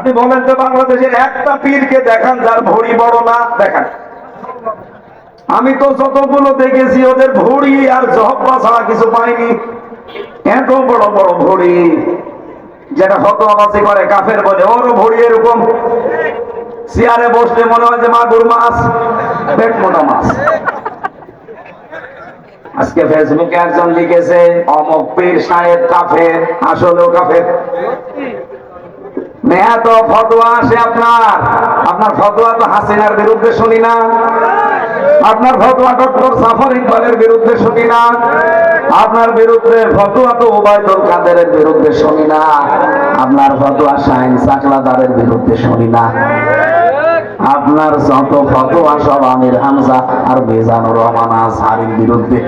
আপনি বলেন তো বাংলাদেশের একটা পীরকে দেখান যার ভড়ি বড় না, দেখান। আমি তো যতগুলো দেখেছি ওদের ভড়ি আর জহব্বা ছাড়া কিছু পাইনি। এত বড় বড় ভড়ি, যেটা ফতোয়াবাজি করে কাফের বলে, ওরও ভড়ি এরকম। চেয়ারে বসলে মনে হয় যে মাগুর মাছ, পেট মোটা মাছ। আজকে ফেসবুকে একজন লিখেছে অমক পীর সাহেব কাফের, আসলেও কাফের। এত ফতোয়া আসে আপনার ফতোয়া তো হাসিনার বিরুদ্ধে শুনি না, আপনার ফতোয়া ডক্টর জাফর ইকবালের বিরুদ্ধে শুনি না, আপনার বিরুদ্ধে ফতোয়া তো ওবায়দুল কাদেরের বিরুদ্ধে শুনি না, আপনার ফতোয়া শাহিন চাকলাদারের বিরুদ্ধে শুনি না। আপনার যত ফতোয়া সব আমির হামজা আর মিজানুর রহমান আজহারীর বিরুদ্ধে।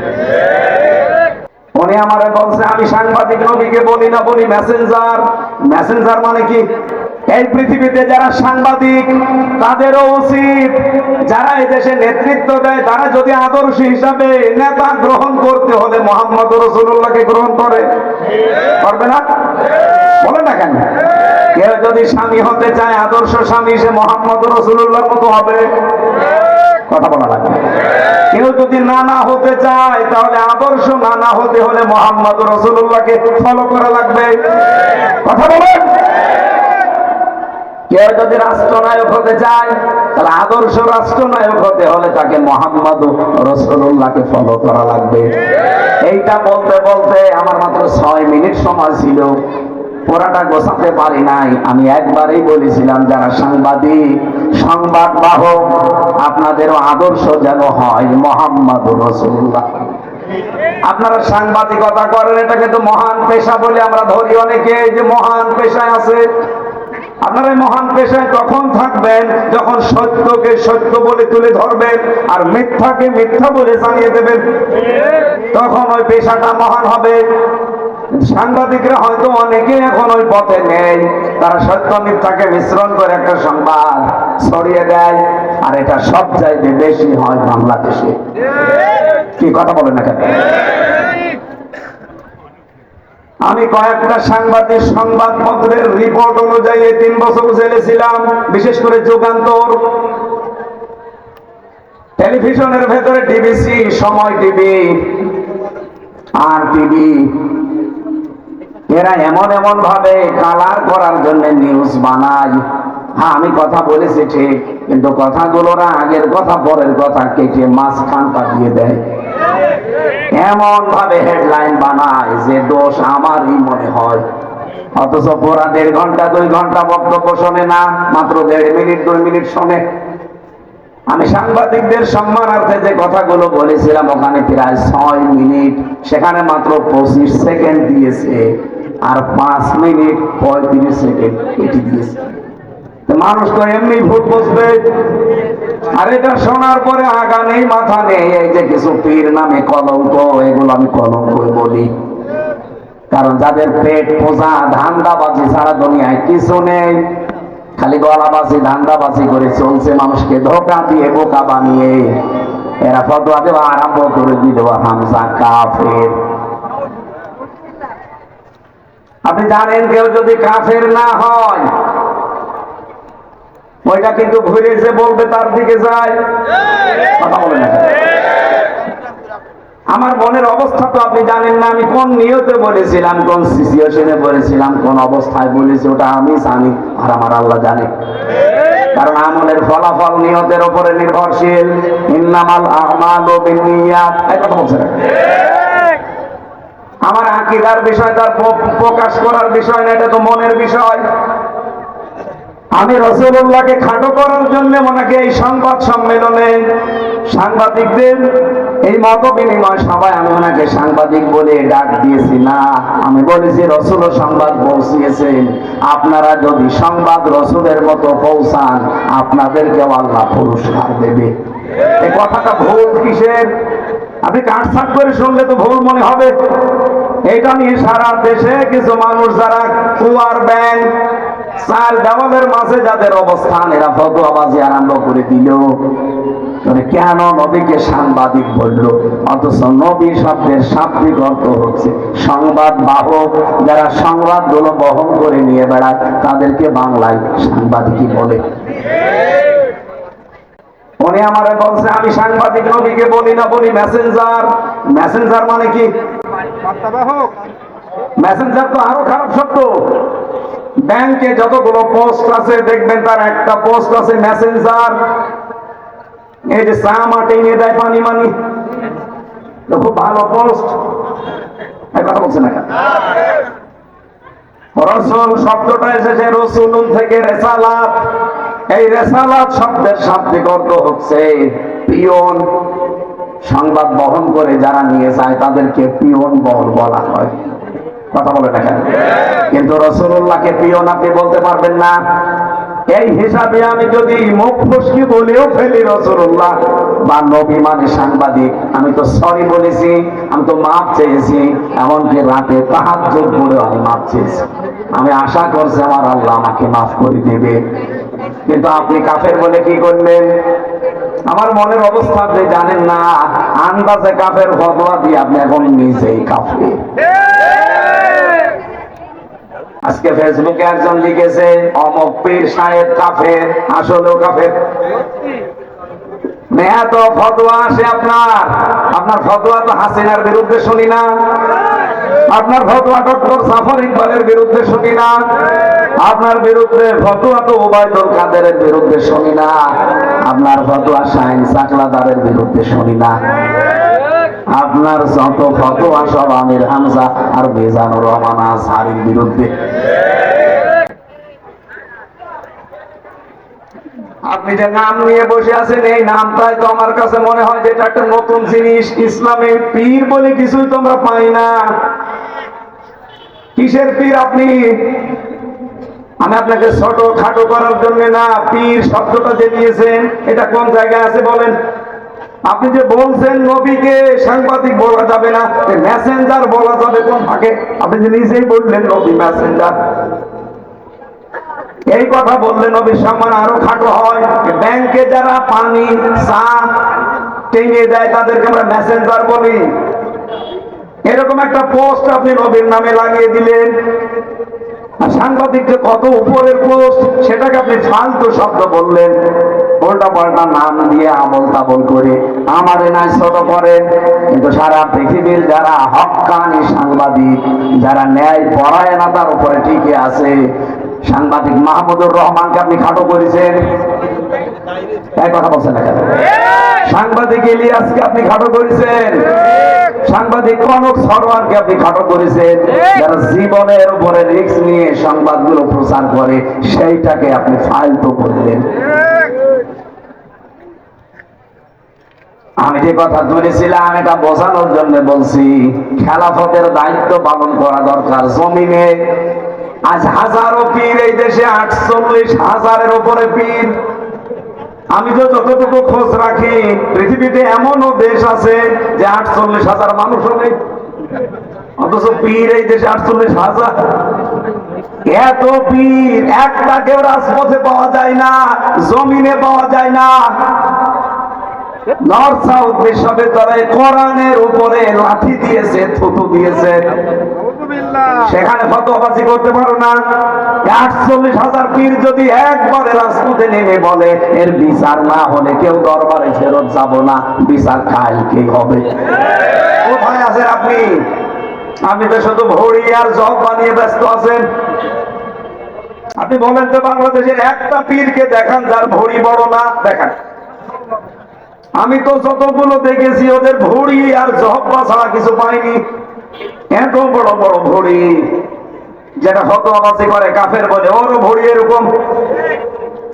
উনি আমারে বলছে আমি সাংবাদিক নবীকে বলি না, বলি মেসেঞ্জার। মেসেঞ্জার মানে কি? এই পৃথিবীতে যারা সাংবাদিক তাদেরও উচিত, যারা এই দেশে নেতৃত্ব দেয় তারা যদি আদর্শ হিসাবে নেতা গ্রহণ করতে হলে মুহাম্মদ রাসূলুল্লাহকে গ্রহণ করবে না? বলে না কেন? কেউ যদি স্বামী হতে চায় আদর্শ স্বামী, সে মুহাম্মদ রাসূলুল্লাহর মতো হবে। কথা বলা লাগবে। কেউ যদি নানা হতে চায় তাহলে আদর্শ নানা হতে হলে মুহাম্মদ রাসূলুল্লাহকে ফলো করা লাগবে। কথা বলেন। কেউ যদি রাষ্ট্রনায়ক হতে চায় তাহলে আদর্শ রাষ্ট্রনায়ক হতে হলে তাকে মুহাম্মদ রাসূলুল্লাহকে ফলো করা লাগবে। এইটা বলতে বলতে আমার মাত্র 6 মিনিট সময় ছিল, পুরাটা গোছাতে পারি নাই। আমি একবারই বলেছিলাম যারা সাংবাদিক, সংবাদ বাহক, আপনাদেরও আদর্শ যেন হয় মুহাম্মদ রাসূলুল্লাহ। আপনারা সাংবাদিকতা করেন, এটাকে তো মহান পেশা বলে আমরা ধরি, অনেকে যে মহান পেশায় আছে। আপনারা মহান পেশায় তখন থাকবেন যখন সত্যকে সত্য বলে তুলে ধরবেন আর মিথ্যাকে মিথ্যা বলে জানিয়ে দেবেন, তখন ওই পেশাটা মহান হবে। সাংবাদিকরা হয়তো অনেকে এখন ওই পথে নেই, তারা সত্য মিথ্যাকে মিশ্রণ করে একটা সংবাদ ছড়িয়ে দেয়, আর এটা সব চাইতে বেশি হয় বাংলাদেশে। কি কথা বলেন না কেন? আমি কয়েকটা সাংবাদিক সংবাদপত্রের রিপোর্ট অনুযায়ী 3 বছর জেলে ছিলাম, বিশেষ করে যুগান্তর। টেলিভিশনের ভেতরে টিভিসি, সময় টিভি আর টিভি, এরা এমন এমন ভাবে কালার করার জন্য নিউজ বানায়। হ্যাঁ, আমি কথা বলেছি ঠিক, কিন্তু কথাগুলোরা আগের কথা পরের কথা কেটে মাঝখানটা দিয়ে দেয়। এমন ভাবে হেডলাইন বানায় যে দোষ আমারই মনে হয়, অথচ পুরা 1.5 ঘন্টা 2 ঘন্টা বক্তব্য শোনে না, মাত্র 1.5 মিনিট 2 মিনিট শোনে। আমি সাংবাদিকদের সম্মানার্থে যে কথাগুলো বলেছিলাম ওখানে প্রায় 6 মিনিট, সেখানে মাত্র 25 সেকেন্ড দিয়েছে, আর 5 মিনিট 35 সেকেন্ড এটি দিয়েছে। মানুষ তো এমনি ভুল বুঝবে। আর এটা শোনার পরে আগা নেই মাথা নেই, এই যে কিছু পীর নামে কলঙ্ক, এগুলো আমি কলঙ্ক বলি, কারণ যাদের পেট পোষা ধান্দাবাজি ছাড়া দুনিয়ায় কিছু নেই, খালি গলাবাজি ধান্দাবাজি করে চলছে, মানুষকে ধোঁকা দিয়ে বোকা বানিয়ে এরা ফতোয়া দেওয়া আরম্ভ করে দিল হামজা কাফের। আপনি জানেন কেউ যদি কাফের না হয় ওইটা কিন্তু ঘুরে যে বলবে তার দিকে যায়। কথা বলে না। আমার মনের অবস্থা তো আপনি জানেন না, আমি কোন নিয়তে বলেছিলাম, কোন সিচুয়েশনে বলেছিলাম, কোন অবস্থায় বলেছি, ওটা আমি জানি আর আমার আল্লাহ জানে। কারণ আমলের ফলাফল নিয়তের উপরে নির্ভরশীল। ইন্নামাল আমালু বিন্নিয়াত, এই কথা বলছে। আমার আকীদার বিষয়, তার প্রকাশ করার বিষয় না, এটা তো মনের বিষয়। আমি রাসূলুল্লাহকে খাটো করার জন্য ওনাকে এই সংবাদ সম্মেলনে সাংবাদিকদের এই মত বিনিময় সভায় আমি ওনাকে সাংবাদিক বলে ডাক দিয়েছি না, আমি বলেছি রাসূল সংবাদ পৌঁছিয়েছেন, আপনারা যদি সংবাদ রাসূলের মতো পৌঁছান আপনাদেরকেও আল্লাহ পুরস্কার দেবে। এই কথাটা ভুল কিসের? আপনি কাটছাট করে শুনলে তো ভুল মনে হবে। এটা নিয়ে সারা দেশে কিছু মানুষ যারা কুয়ার ব্যাংক চার দেওয়ালের মাঝে যাদের অবস্থান, এরা ফতোয়াবাজি আরম্ভ করে দিল। কেন নবীকে সাংবাদিক বলল? অথচ নবী শব্দের শাব্দিক অর্থ হচ্ছে সংবাদ বাহক। যারা সংবাদগুলো বহন করে নিয়ে বেড়ায় তাদেরকে বাংলায় সাংবাদিকই বলে। উনি আমারে বলছে আমি সাংবাদিক নবীকে বলি না, বলি মেসেঞ্জার। মেসেঞ্জার মানে কি? মেসেঞ্জার তো আরো খারাপ শব্দ। ব্যাংকে যতগুলো পোস্ট আছে দেখবেন তার একটা পোস্ট আছে মেসেঞ্জার। এই যে চা মাটি নিয়ে দেয় পানি মানি, খুব ভালো পোস্ট। কথা বলছে না। রসুল শব্দটা এসেছে রসুলুন থেকে, রেসালাত। এই রেসালাত শব্দের শাব্দিক অর্থ হচ্ছে পিয়ন। সংবাদ বহন করে যারা নিয়ে যায় তাদেরকে পিয়ন বলা হয়। কথা বলে না কেন? কিন্তু রাসূলুল্লাহকে পিয়ন আপনি বলতে পারবেন না। এই হিসাবে আমি যদি মুখ ফসকি বলেও ফেলি রাসূলুল্লাহ বা নবী মানে সাংবাদিক, আমি তো সরি বলেছি, আমি তো মাপ চেয়েছি। এমনকি রাতে তাহাজ্জুদ পড়ে আমি মাপ চেয়েছি। আমি আশা করছি আমার আল্লাহ আমাকে মাফ করে দেবে। কিন্তু আপনি কাফের বলে কি করলেন? আমার মনের অবস্থা আপনি জানেন না। আন্দাজে কাফের ফতোয়া দিয়ে আপনি এখন নিজেই কাফের। আজকে ফেসবুকে একজন লিখেছে অমক পীর সাহেব কাফের, আসলেও কাফের। এত ফতোয়া আসে আপনার ফতোয়া তো হাসিনার বিরুদ্ধে শুনি না, আপনার ফতোয়া ডক্টর জাফর ইকবালের বিরুদ্ধে শুনি না, আপনার বিরুদ্ধে ফতোয়া তো ওবায়দুল কাদেরের বিরুদ্ধে শুনি না, আপনার ফতোয়া শাহিন সাকলাদারের বিরুদ্ধে শুনি না। আপনার যত ফতোয়া সব আমির হামজা আর মিজানুর রহমান আজহারীর বিরুদ্ধে। আপনি যে নাম নিয়ে বসে আছেন, এই নামটাই তো আমার কাছে মনে হয় যে এটা একটা নতুন জিনিস। ইসলামে পীর বলে কিছুই তো আমরা পাই না। কিসের পীর আপনি? আমি আপনাকে ছোট খাটো করার জন্য না, পীর শব্দটা যে দিয়েছেন এটা কোন জায়গায় আছে বলেন? আপনি যে বলছেন নবীকে সাংবাদিক বলা যাবে না, মেসেঞ্জার বলা যাবে কোন ফাঁকে? আপনি যে নিজেই বললেন নবী মেসেঞ্জার। এই কথা বললে নবীর সম্মান আরো খাটো হয়। ব্যাংকে যারা পানি চা টেনে দেয় তাদেরকে আমরা মেসেঞ্জার বলি। এরকম একটা পোস্ট আপনি নবীর নামে লাগিয়ে দিলেন। সাংবাদিককে কত উপরের পোস্ট, সেটাকে আপনি ফালতু শব্দ বললেন। উল্টা পাল্টা নাম দিয়ে আমল তাবল করে আমারে নাই ছোট করেন। কিন্তু সারা পৃথিবীর যারা হক্কানি সাংবাদিক, যারা ন্যায় পরায়ণতার উপরে টিকে আছে, সাংবাদিক মাহমুদুর রহমানকে আপনি খাটো করেছেন। তাই কথা বলছেন না কেন? সাংবাদিক ইলিয়াসকে আপনি খাটো করেছেন। সাংবাদিক কনক সরোয়ারকে আপনি খাটো করেছেন। যারা জীবনের উপরে রিস্ক নিয়ে সংবাদগুলো প্রচার করে সেইটাকে আপনি ফালতু বললেন। আমি যে কথা ধরেছিলাম এটা বোঝানোর জন্য বলছি, খেলাফতের দায়িত্ব পালন করা দরকার জমিনে। আজ হাজারো পীর এই দেশে, 48,000-এর উপরে পীর। আমি তো যতটুকু খোঁজ রাখি পৃথিবীতে এমনও দেশ আছে যে 48,000 মানুষও নেই, অথচ পীর এই দেশে 48,000। এত পীর, একটাকেও রাজপথে পাওয়া যায় না, জমিনে পাওয়া যায় না। নর্থ সাউথ বিশ্ববিদ্যালয়ে কোরআনের উপরে লাঠি দিয়েছে, থুতু দিয়েছে, সেখানে ফতোয়াবাজি করতে পারো না। 48,000 পীর যদি একবারে রাজপথে নেমে বলে এর বিচার না হলে কেউ দরবারে ফেরত যাব না, বিচার কালকেই হবে। কোথায় আছেন আপনি? আপনি তো শুধু ভড়ি আর জব বানিয়ে ব্যস্ত আছেন। আপনি বলেন তো বাংলাদেশের একটা পীরকে দেখান যার ভড়ি বড় না, দেখান। আমি তো যতগুলো দেখেছি ওদের ভড়ি আর জহব্বা ছাড়া কিছু পাইনি। এত বড় বড় ভড়ি, যেটা ফতোয়াবাজি করে কাফের বলে, ওরও ভড়ি এরকম।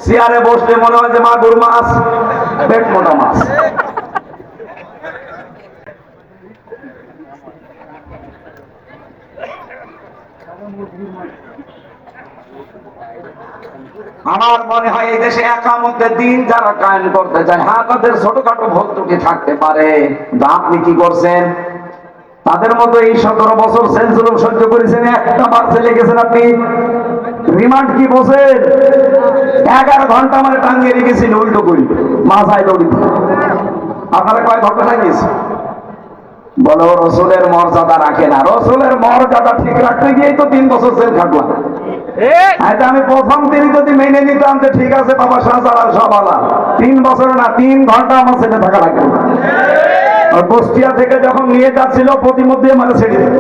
চেয়ারে বসলে মনে হয় যে মাগুর মাছ, পেট মোটা মাছ। আমার মনে হয় এই দেশে একামতের দিন যারা কায়েম করতে চায়, হ্যাঁ তাদের ছোটখাটো ভুল ত্রুটি থাকতে পারে। আপনি কি করছেন? তাদের মতো এই 17 বছর সেলজুলুম সহ্য করেছেন, একটা বার জেলে গেছেন আপনি? রিমান্ড কি বসেন? 11 ঘন্টা আমার টাঙ্গিয়ে রেখেছিল উল্টো করি মাথায় দড়ি দিয়ে। আপনারা কয় ঘন্টা টাঙ্গিয়েছে? বলো রসুলের মর্যাদা রাখে না। রসুলের মর্যাদা ঠিক রাখতে গিয়েই তো 3 বছর জেল খাটলাম। আমি প্রথম দিনই যদি মেনে নিতাম যে ঠিক আছে বাবা শাহজালাল সব আলাদা, 3 বছর না 3 ঘন্টা আমার ছেলে থাকা লাগবে। বস্তিয়া থেকে যখন নিয়ে যাচ্ছিল প্রতিমধ্যে আমার ছেড়ে দিত,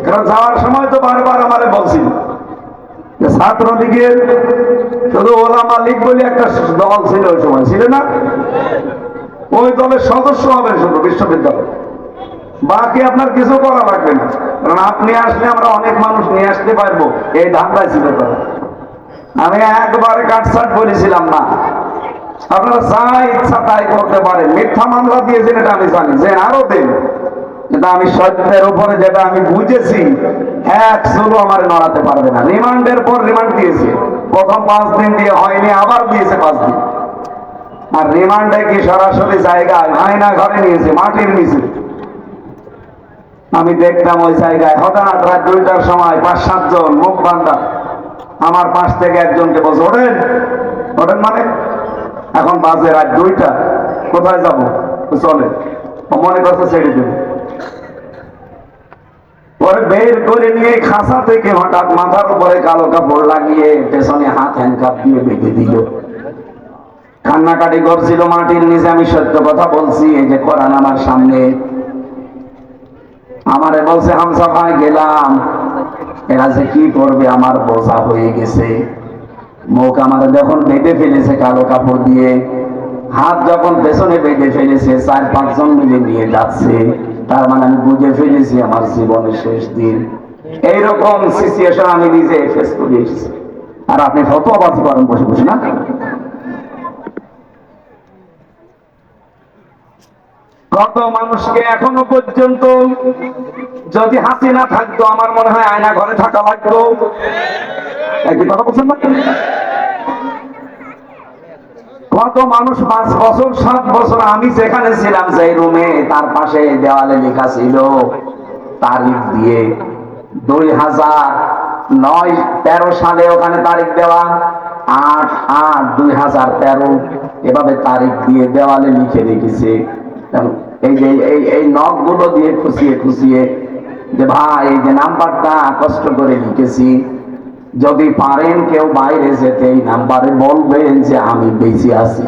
কারণ যাওয়ার সময় তো বারবার আমার বলছিল যে ছাত্রলীগের শুধু ওলামা লীগ বলে একটা দল ছিল ওই সময়, ছিল না? ওই দলের সদস্য হবেন শুধু বিশ্ববিদ্যালয়, বাকি আপনার কিছু করা লাগবে না, কারণ আপনি আসলে আমরা অনেক মানুষ নিয়ে আসতে পারবো, এই ধান্দায় ছিল তারা। আমি একবারে কাটছাট বলেছিলাম না, আপনারা যা ইচ্ছা তাই করতে পারেন। মিথ্যা মামলা দিয়েছেন এটা আমি জানি, যে আরো দেন, কিন্তু আমি সত্যের উপরে যেটা আমি বুঝেছি, এক চুলো আমার নড়াতে পারবে না। রিমান্ডের পর রিমান্ড দিয়েছে, প্রথম 5 দিন দিয়ে হয়নি, আবার দিয়েছে 5 দিন। আর রিমান্ডে কি সরাসরি জায়গায় আয়না ঘরে নিয়েছে, মাটির নিচে। আমি দেখতাম ওই জায়গায় হঠাৎ রাত 2টার সময় 5-7 জন মুখ বান্ধা আমার পাশ থেকে একজনকে বলছে, ওঠেন ওঠেন, মানে এখন বাজে রাত 2টা, কোথায় যাবো? চলে, মনে করছে ছেড়ে দেব। পরে বের করে নিয়ে খাসা থেকে হঠাৎ মাথার উপরে কালো কাপড় লাগিয়ে পেছনে হাত হ্যান্ডকাপ দিয়ে বেঁধে দিল। কান্নাকাটি করছিল মাটির নিচে। আমি সত্য কথা বলছি, এই যে কোরআন আমার সামনে। আমারে বলছে, হামজা ভাই গেলাম, এরা যে কি করবে আমার বোঝা হয়ে গেছে। মুখ আমার যখন বেঁধে ফেলেছে কালো কাপড় দিয়ে, হাত যখন পেছনে বেঁধে ফেলেছে, 4-5 জন মিলে নিয়ে যাচ্ছে, তার মানে আমি বুঝে ফেলেছি আমার জীবনের শেষ দিন। এইরকম সিচুয়েশন আমি নিজে ফেস করে এসেছি। আর আপনি ফতোয়াবাজি করেন বসে বসে, না? কত মানুষকে এখনো পর্যন্ত, যদি হাসিনা থাকতো আমার মনে হয় আয়না ঘরে থাকা লাগতো। একই কথা বলছেন না? কত মানুষ 5 বছর 7 বছর আমি যেখানে ছিলাম সেই রুমে, তার পাশে দেওয়ালে লেখা ছিল তারিখ দিয়ে 2009-13 সালে ওখানে তারিখ দেওয়া, 8-8-2013 এভাবে তারিখ দিয়ে দেওয়ালে লিখে রেখেছে। এই যে এই নখগুলো দিয়ে খুশিয়ে খুশিয়ে যে ভাই এই যে নাম্বারটা কষ্ট করে লিখেছি, যদি পারেন কেউ বাইরে যেতে এই নাম্বারে বলবেন যে আমি বেঁচে আছি।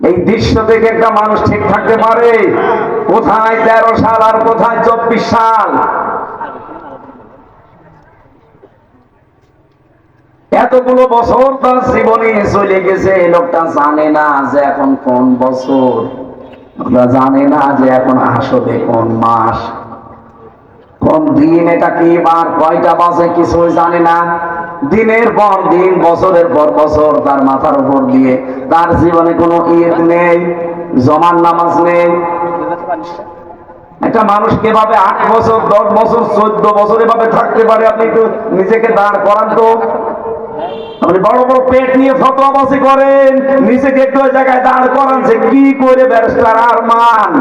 এই দৃশ্য দেখে একটা মানুষ ঠিক থাকতে পারে? কোথায় 13 সাল আর কোথায় 24 সাল? এতগুলো বছর তার জীবনে চলে গেছে, এই লোকটা জানে না যে এখন কোন বছর, জানে না যে এখন আসলে কোন মাস, কোন দিন, এটা কি বার, কয়টা বাজে, কিছুই জানে না। দিনের পর দিন, বছরের পর বছর তার মাথার উপর দিয়ে, তার জীবনে কোনো ঈদ নেই, জমান নামাজ নেই। একটা মানুষ কিভাবে 8 বছর 10 বছর 14 বছর এভাবে থাকতে পারে? আপনি একটু নিজেকে দাঁড় করান তো। আপনি বড় বড় পেট নিয়ে ফতোয়াবাজি করেন, নিজেকে একটু ওই জায়গায় দাঁড় করান যে কি করে ব্যারিস্টার আরমান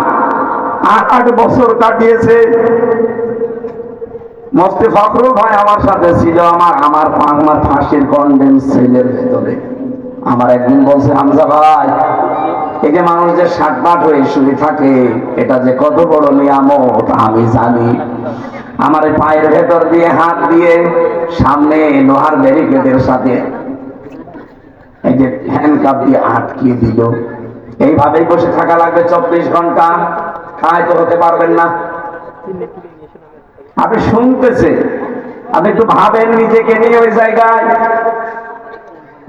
8 বছর কাটিয়েছে। মুফতি ফখরুল ভাই আমার সাথে ছিল, আমার ফাঁসির কন্ডেম সেলের ভেতরে। আমার একদিন বলছে, হামজা ভাই এই যে মানুষ যে 60 হয়ে শুয়ে থাকে, এটা যে কত বড় নিয়ামত আমি জানি। আমার পায়ের ভেতর দিয়ে হাত দিয়ে সামনে লোহার ব্যারিকেডের সাথে এই যে হ্যান্ডকাপ দিয়ে আটকিয়ে দিল। এইভাবেই বসে থাকা লাগবে 24 ঘন্টা, খায় তো হতে পারবেন না। আপনি শুনতেছে, আপনি একটু ভাবেন নিজেকে নিয়ে ওই জায়গায়।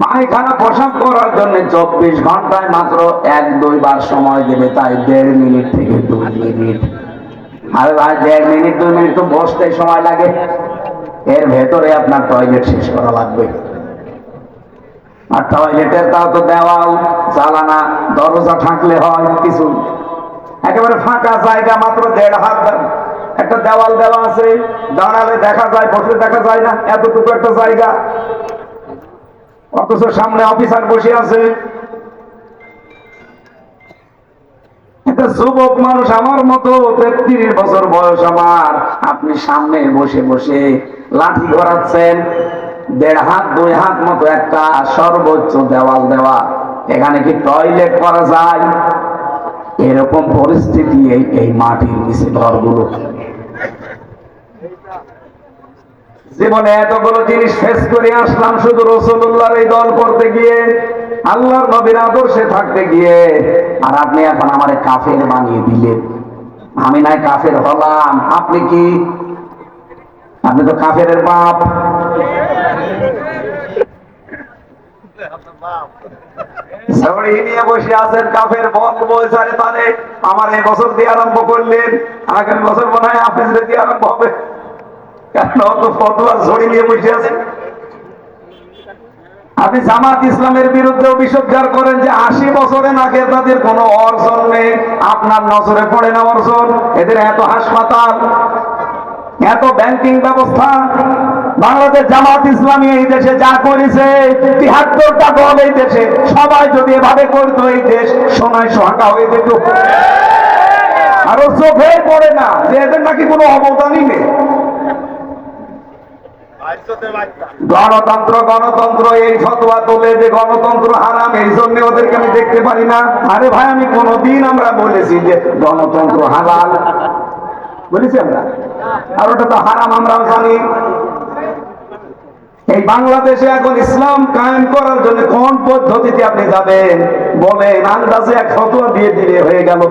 পায়খানা পোশাক করার জন্য 24 ঘন্টায় মাত্র 1-2 বার সময় দেবে, তাই 1.5 মিনিট থেকে 2 মিনিট। আরে ভাই 1.5 মিনিট 2 মিনিট তো বসতে সময় লাগে, এর ভেতরে আপনার টয়লেট শেষ করা লাগবে। আর টয়লেটের তাও তো দেওয়াল, জানালা, দরজা থাকলে হয় কিছু, একেবারে ফাঁকা জায়গা, মাত্র 1.5 হাত একটা দেওয়াল দেওয়া আছে, দাঁড়ালে দেখা যায়, বসলে দেখা যায় না, এতটুকু একটা জায়গা। অথচ সামনে অফিসার বসে আছে। একটা যুবক মানুষ আমার মতো 33 বছর বয়স আমার, আপনি সামনে বসে বসে লাঠি ঘোরাচ্ছেন, 1.5 হাত 2 হাত মতো একটা সর্বোচ্চ দেওয়াল দেওয়া, এখানে কি টয়লেট করা যায়? এরকম পরিস্থিতি এই মাটির নিচে ঘরগুলো। জীবনে এতগুলো জিনিস ফেস করে আসলাম শুধু রাসূলুল্লাহর এই দল করতে গিয়ে, আল্লাহর নবীর আদর্শে থাকতে গিয়ে, আর আপনি এখন আমারে কাফের বানিয়ে দিলেন। আমি নাই কাফের হলাম, আপনি কি? আপনি তো কাফেরের বাপ। ছড়ি নিয়ে বসে আছেন কাফের বলবো সারে তারে, আমার এই বছর দিয়ে আরম্ভ করলেন, আগামী বছর মনে হয় হাফেজরে দিয়ে আরম্ভ হবে, কেন তো ফতোয়া ছড়ি নিয়ে বসে আছেন। আপনি জামাত ইসলামের বিরুদ্ধে অভিযোগ করেন যে 80 বছরে নাকি তাদের কোনো অর্জন নেই, আপনার নজরে পড়ে না অর্জন? এদের এত হাসপাতাল, এত ব্যাংকিং ব্যবস্থা, বাংলাদেশ জামাত ইসলামী এই দেশে যা করেছে, 73টা দল এই দেশে, সবাই যদি এভাবে করতো এই দেশ সোনায় সোহাগা হয়ে যেত। আরো চোখে পড়ে না যে এদের নাকি কোনো অবদানই নেই। গণতন্ত্র গণতন্ত্র এই ফতোয়া তোলে যে গণতন্ত্র হারাম, এই জন্য ওদেরকে আমি দেখতে পারি না। আরে ভাই, আমি কোনদিন আমরা বলেছি যে গণতন্ত্র হালাল? বলেছি আমরা? আর ওটা তো হারাম আমরাও জানি। এই বাংলাদেশে এখন ইসলাম কায়েম করার জন্য কোন পদ্ধতিতে আপনি যাবেন বলেন? আন্দাজে এক ফতোয়া দিয়ে দিলে হয়ে গেল।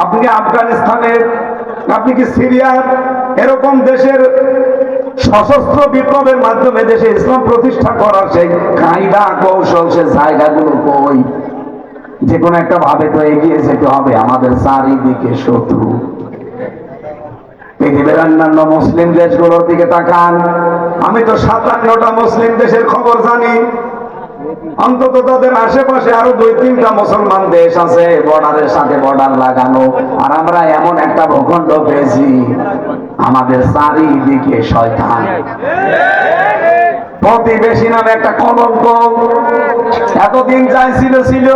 আপনি কি আফগানিস্তানের, আপনি কি সিরিয়ার, এরকম দেশের সশস্ত্র বিপ্লবের মাধ্যমে দেশে ইসলাম প্রতিষ্ঠা করার সেই কায়দা কৌশল, সে জায়গাগুলো কই? যে কোনো একটা ভাবে তো এগিয়ে যেতে হবে। আমাদের চারিদিকে শত্রু। পৃথিবীর অন্যান্য মুসলিম দেশগুলোর দিকে তাকান, আমি তো 57টা মুসলিম দেশের খবর জানি, অন্তত তাদের আশেপাশে আরো 2-3টা মুসলমান দেশ আছে বর্ডারের সাথে বর্ডার লাগানো, আর আমরা এমন একটা ভূখণ্ড পেয়েছি আমাদের চারিদিকে শয়তান। প্রতিবেশী নামে একটা কলঙ্ক এতদিন চাইছিল ছিল,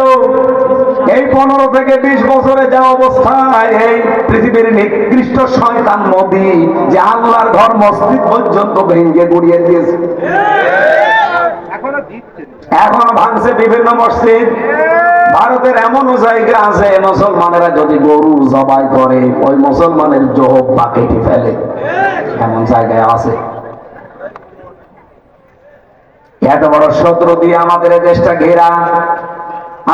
এই 15 থেকে 20 বছরে যা অবস্থায় এই পৃথিবীর নিকৃষ্ট শয়তান নবী যে আল্লাহর ঘর মসজিদ পর্যন্ত ভেঙে গুড়িয়ে দিয়েছে, এখনো ভাঙছে বিভিন্ন মসজিদ। ভারতের এমনও জায়গা আছে মুসলমানেরা যদি গরু জবাই করে ওই মুসলমানের জোহব্বা কেটে ফেলে, এমন জায়গায় আছে। এত বড় শত্রু দিয়ে আমাদের এই দেশটা ঘেরা।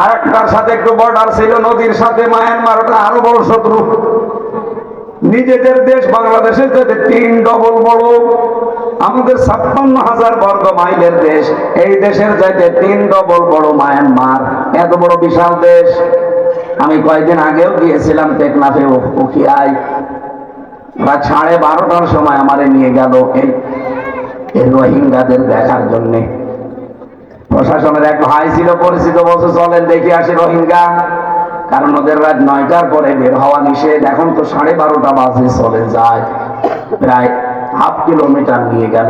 আর একটার সাথে একটু বর্ডার ছিল নদীর সাথে, মায়ানমার, ওটা আরো বড় শত্রু। নিজেদের দেশ বাংলাদেশের চাইতে 3 ডবল বড়। আমাদের 56,000 বর্গ মাইলের দেশ, এই দেশের চাইতে 3 ডবল বড় মায়ানমার। এত বড় বিশাল দেশ। আমি কয়েকদিন আগেও গিয়েছিলাম টেকনাফে, উখিয়ায়, রাত 12:30টার সময় আমারে নিয়ে গেল এই রোহিঙ্গাদের দেখার জন্য। প্রশাসনের এক ভাই ছিল পরিচিত, বলছে চলেন দেখে আসি রোহিঙ্গা, কারণ ওদের রাত 9টার পরে বের হওয়া নিষেধ। এখন তো 12:30 বাজে, চলে যায়। প্রায় 1/2 কিলোমিটার নিয়ে গেল।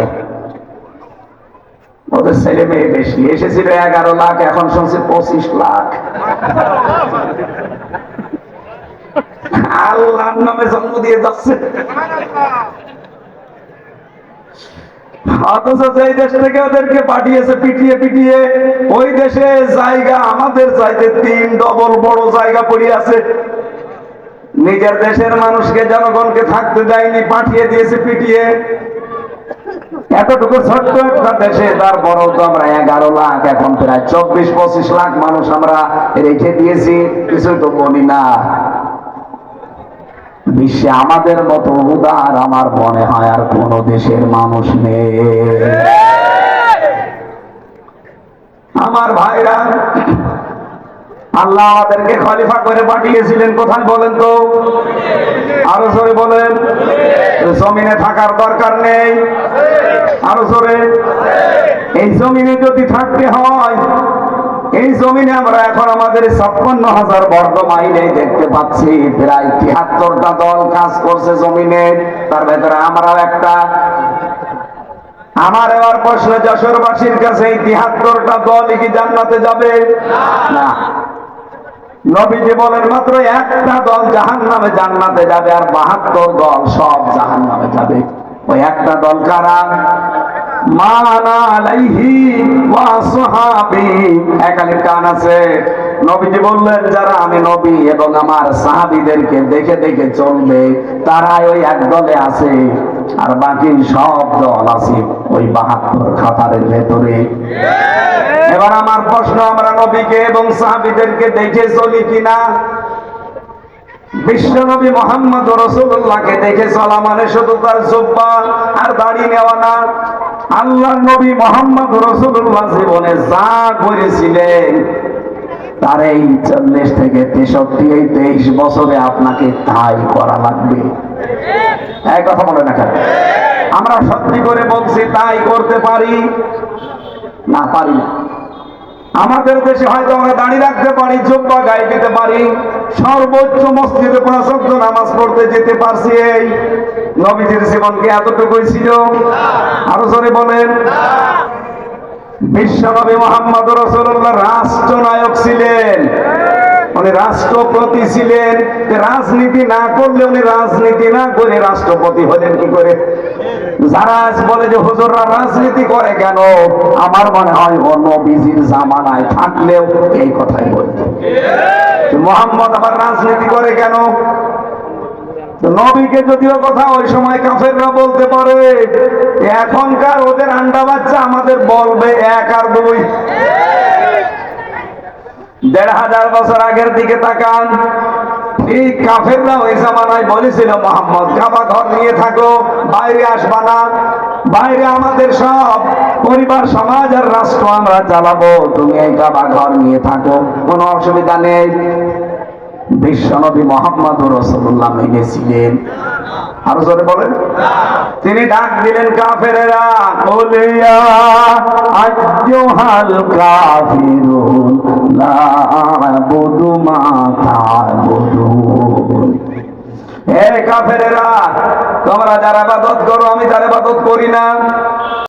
ওদের ছেলে মেয়ে বেশি, এসেছিল 11 লাখ, এখন শুনছি 25 লাখ। আল্লাহর নামে জন্ম দিয়ে যাচ্ছে। অথচ যেই দেশ থেকে ওদেরকে পাঠিয়েছে পিটিয়ে পিটিয়ে, ওই দেশে জায়গা আমাদের চাইতে 3 ডবল বড় জায়গা পড়ে আছে। নিজের দেশের মানুষকে, জনগণকে থাকতে দেয়নি, পাঠিয়ে দিয়েছে পিটিয়ে। এতটুকু ছোট্ট একটা দেশে তারপরেও তো আমরা 11 লাখ, এখন প্রায় 24-25 লাখ মানুষ আমরা রেখে দিয়েছি, কিছুই তো বলি না। বিশ্বে আমাদের মতো উদার আমার মনে হয় আর কোন দেশের মানুষ নেই। আমার ভাইরা, আল্লাহ আমাদেরকে খলিফা করে পাঠিয়েছিলেন কোথায় বলেন তো? আরো জোরে বলেন। জমিনে থাকার দরকার নেই? আরো জোরে। এই জমিনে যদি থাকতে হয়, এই জমিনে আমরা এখন আমাদের 56,000 বর্গ মাইলে দেখতে পাচ্ছি প্রায় 73টা দল কাজ করছে জমিনে, তার ভেতরে আমরাও একটা। আমার এবার প্রশ্ন যশোরবাসীর কাছে, এই 73টা দল কি জান্নাতে যাবে? না। নবীজি বলেন মাত্র একটা দল জাহান্নামে জান্নাতে যাবে, আর 72 দল সব জাহান্নামে যাবে। ওই একটা দল কারা? মানা আলাইহি ওয়া সাহাবী। একালির কান আছে। নবীজি বললেন যারা আমি নবী এবং আমার সাহাবীদেরকে দেখে দেখে চলবে, তারাই ওই এক দলে আছে, আর বাকি সব দল আছে ওই 72 খাতারের ভেতরে। এবার আমার প্রশ্ন, আমরা নবীকে এবং সাহাবীদেরকে দেখে চলি কিনা? বিশ্ব নবী মুহাম্মদ রাসূলুল্লাহকে দেখে চলা মানে শুধু তার জুব্বা আর দাড়ি নেওয়া না। আল্লাহর নবী মুহাম্মদ রাসূলুল্লাহ জীবনে যা করেছিলেন তার এই 40 থেকে 63 এই 23 বছরে আপনাকে তাই করা লাগবে। এই কথা বলে না কেন? আমরা সত্যি করে বলছি তাই করতে পারি না? পারি না। আমাদের দেশে হয়তো আমরা দাঁড়িয়ে রাখতে পারি, জুব্বা গায়ে দিতে পারি, সর্বোচ্চ মসজিদে 5 ওয়াক্ত নামাজ পড়তে যেতে পারছি। এই নবীজির জীবন কি এতটুকুই ছিল? আরো জোরে বলেন। বিশ্ব নবী মুহাম্মদ রাসূলুল্লাহ রাষ্ট্রনায়ক ছিলেন, উনি রাষ্ট্রপতি ছিলেন। রাজনীতি না করলে, উনি রাজনীতি না করে রাষ্ট্রপতি হলেন কি করে? যারা আজ বলে যে হুজুররা রাজনীতি করে কেন, আমার মনে হয় ও নবীজির জামানায় থাকলেও এই কথাই বলতো। মুহাম্মদ আবার রাজনীতি করে কেন? নবীকে যদিও কথা ওই সময় কাফেররা বলতে পারে, এখনকার ওদের আন্ডা বাচ্চা আমাদের বলবে 1 আর 2। 1500 বছর আগের দিকে তাকান, ঠিক কাফেররা ওই জামানায় বলেছিল মুহাম্মদ কাবা ঘর নিয়ে থাকো, বাইরে আসবা না, বাইরে আমাদের সব পরিবার সমাজ আর রাষ্ট্র আমরা চালাবো, তুমি এই কাবা ঘর নিয়ে থাকো, কোনো অসুবিধা নেই। বিশ্বনবী মুহাম্মদ রাসূলুল্লাহ মেনেছিলেন? আরো জোরে বলেন। তিনি ডাক দিলেন কাফেরেরা, কুলিয়া আইয়ুহাল কাফিরুন লা আ'বুদু মা তা'বুদুন। হে কাফেরেরা, তোমরা যারা ইবাদত করো আমি তার ইবাদত করি না।